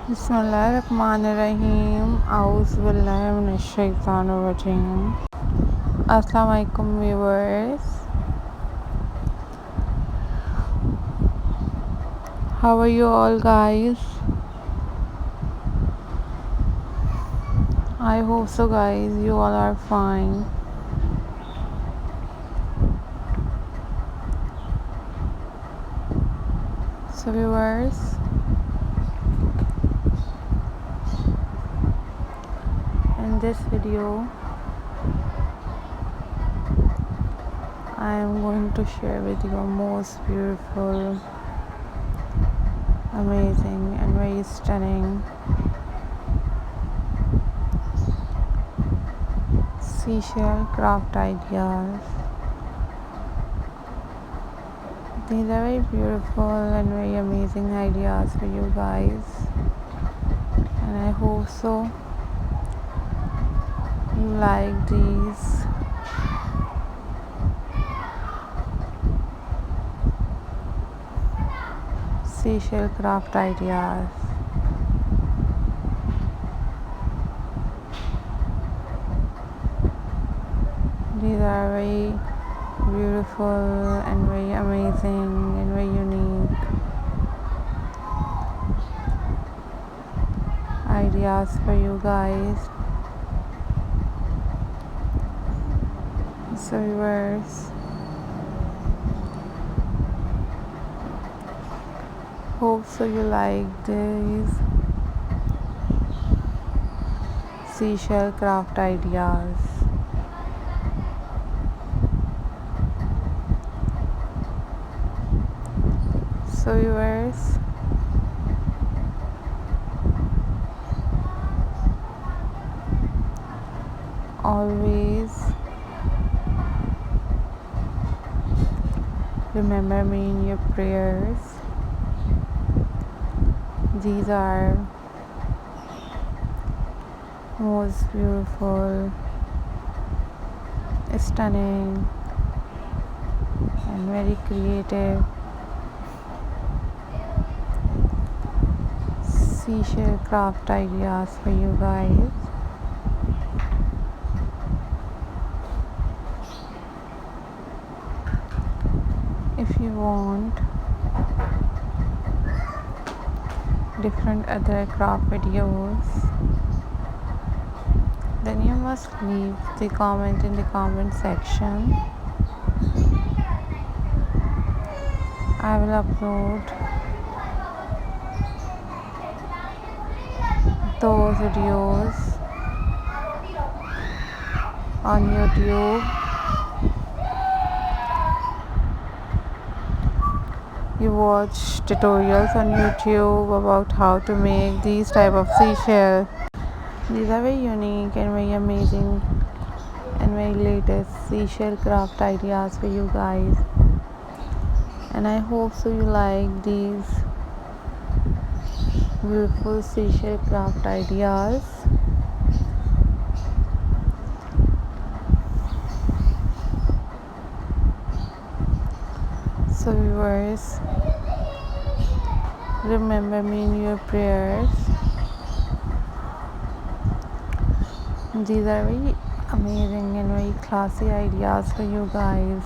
बिस्मिल्लाहिर्रहमानिर्रहीम औज़ुबिल्लाहि मिनश्शैतानिर्रजीम। अस्सलाम वालेकुम viewers. How are you all guys? I hope so guys, you all are fine. So viewers, in this video I am going to share with you a most beautiful, amazing and very stunning seashell craft ideas. These are very beautiful and very amazing ideas for you guys, and I hope so you like these seashell craft ideas. These are very beautiful and very amazing and very unique ideas for you guys. So viewers, hope so you like these seashell craft ideas. So viewers, always remember me in your prayers. These are most beautiful, stunning and very creative seashell craft ideas for you guys. If you want different other craft videos, then you must leave the comment in the comment section. I will upload those videos on YouTube. You watch tutorials on YouTube about how to make these type of seashell. These are very unique and very amazing and very latest seashell craft ideas for you guys, and I hope so you like these beautiful seashell craft ideas. So viewers, remember me in your prayers. These are very amazing and very classy ideas for you guys.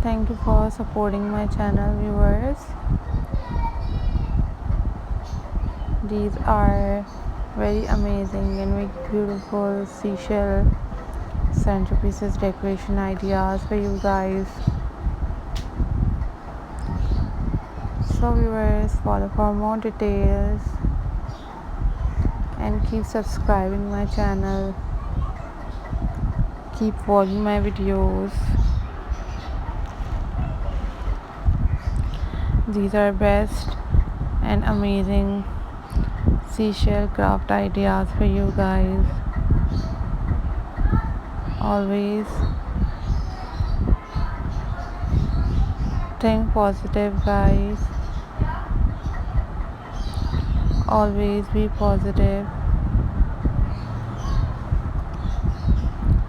Thank you for supporting my channel, viewers. These are very amazing and very beautiful seashell centerpieces decoration ideas for you guys. So viewers, follow for more details and keep subscribing my channel. Keep watching my videos. These are best and amazing seashell craft ideas for you guys. Always think positive, guys. Always be positive.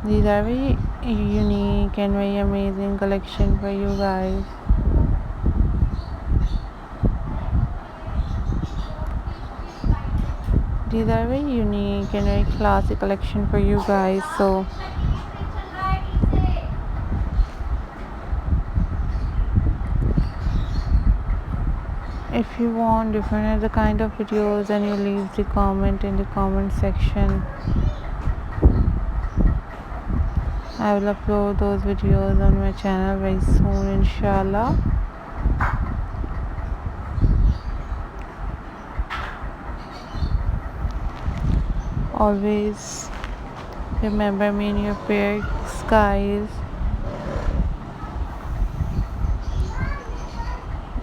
These are very unique and very amazing collection for you guys. These are very unique and very classy collection for you guys. So if you want different other kind of videos, and you leave the comment in the comment section, I will upload those videos on my channel very soon, inshallah. Always remember me in your prayers, guys.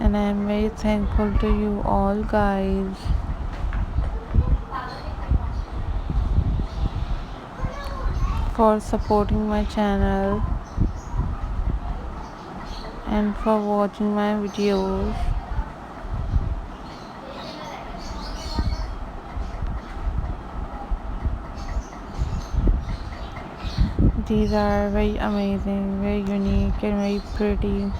And I am very thankful to you all, guys, for supporting my channel and for watching my videos. These are very amazing, very unique and very pretty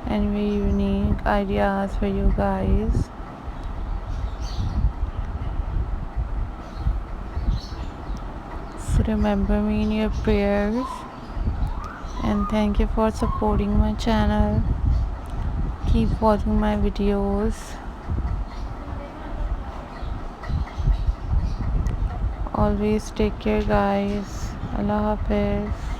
and very unique ideas for you guys. So remember me in your prayers, and thank you for supporting my channel. Keep watching my videos. Always take care, guys. Allah Hafiz.